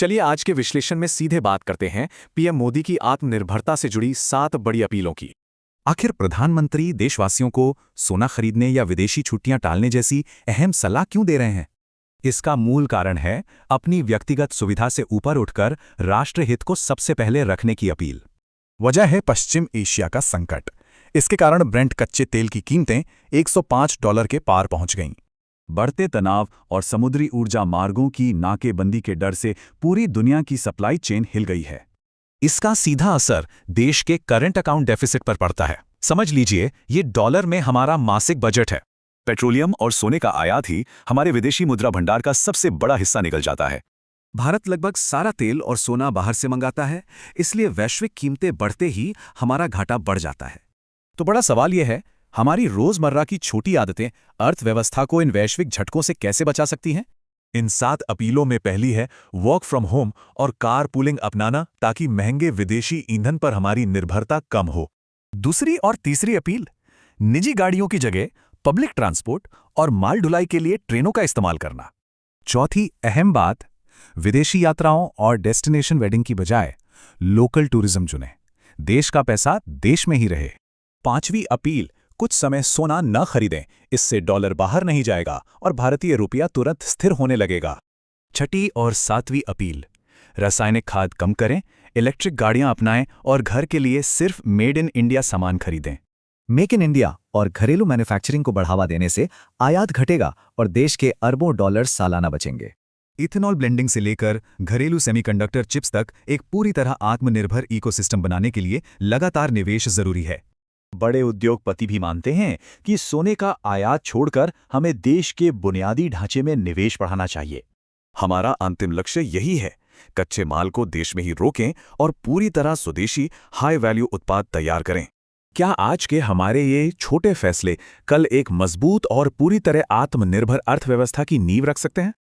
चलिए आज के विश्लेषण में सीधे बात करते हैं पीएम मोदी की आत्मनिर्भरता से जुड़ी 7 बड़ी अपीलों की। आखिर प्रधानमंत्री देशवासियों को सोना खरीदने या विदेशी छुट्टियां टालने जैसी अहम सलाह क्यों दे रहे हैं? इसका मूल कारण है अपनी व्यक्तिगत सुविधा से ऊपर उठकर राष्ट्रहित को सबसे पहले रखने की अपील। वजह है पश्चिम एशिया का संकट। इसके कारण ब्रेंट कच्चे तेल की कीमतें $105 के पार पहुंच गईं। बढ़ते तनाव और समुद्री ऊर्जा मार्गों की नाकेबंदी के डर से पूरी दुनिया की सप्लाई चेन हिल गई है। इसका सीधा असर देश के करंट अकाउंट डेफिसिट पर पड़ता है। समझ लीजिए, ये डॉलर में हमारा मासिक बजट है। पेट्रोलियम और सोने का आयात ही हमारे विदेशी मुद्रा भंडार का सबसे बड़ा हिस्सा निकल जाता है। भारत लगभग सारा तेल और सोना बाहर से मंगाता है, इसलिए वैश्विक कीमतें बढ़ते ही हमारा घाटा बढ़ जाता है। तो बड़ा सवाल यह है, हमारी रोजमर्रा की छोटी आदतें अर्थव्यवस्था को इन वैश्विक झटकों से कैसे बचा सकती हैं? इन 7 अपीलों में पहली है वर्क फ्रॉम होम और कार पूलिंग अपनाना, ताकि महंगे विदेशी ईंधन पर हमारी निर्भरता कम हो। दूसरी और तीसरी अपील, निजी गाड़ियों की जगह पब्लिक ट्रांसपोर्ट और माल ढुलाई के लिए ट्रेनों का इस्तेमाल करना। चौथी अहम बात, विदेशी यात्राओं और डेस्टिनेशन वेडिंग की बजाय लोकल टूरिज्म चुनें। देश का पैसा देश में ही रहे। पांचवी अपील, कुछ समय सोना न खरीदें, इससे डॉलर बाहर नहीं जाएगा और भारतीय रुपया तुरंत स्थिर होने लगेगा। छठी और सातवीं अपील, रासायनिक खाद कम करें, इलेक्ट्रिक गाड़ियां अपनाएं और घर के लिए सिर्फ मेड इन इंडिया सामान खरीदें। मेक इन इंडिया और घरेलू मैन्युफैक्चरिंग को बढ़ावा देने से आयात घटेगा और देश के अरबों डॉलर सालाना बचेंगे। इथेनॉल ब्लेंडिंग से लेकर घरेलू सेमीकंडक्टर चिप्स तक एक पूरी तरह आत्मनिर्भर इकोसिस्टम बनाने के लिए लगातार निवेश जरूरी है। बड़े उद्योगपति भी मानते हैं कि सोने का आयात छोड़कर हमें देश के बुनियादी ढांचे में निवेश बढ़ाना चाहिए। हमारा अंतिम लक्ष्य यही है, कच्चे माल को देश में ही रोकें और पूरी तरह स्वदेशी हाई वैल्यू उत्पाद तैयार करें। क्या आज के हमारे ये छोटे फैसले कल एक मजबूत और पूरी तरह आत्मनिर्भर अर्थव्यवस्था की नींव रख सकते हैं?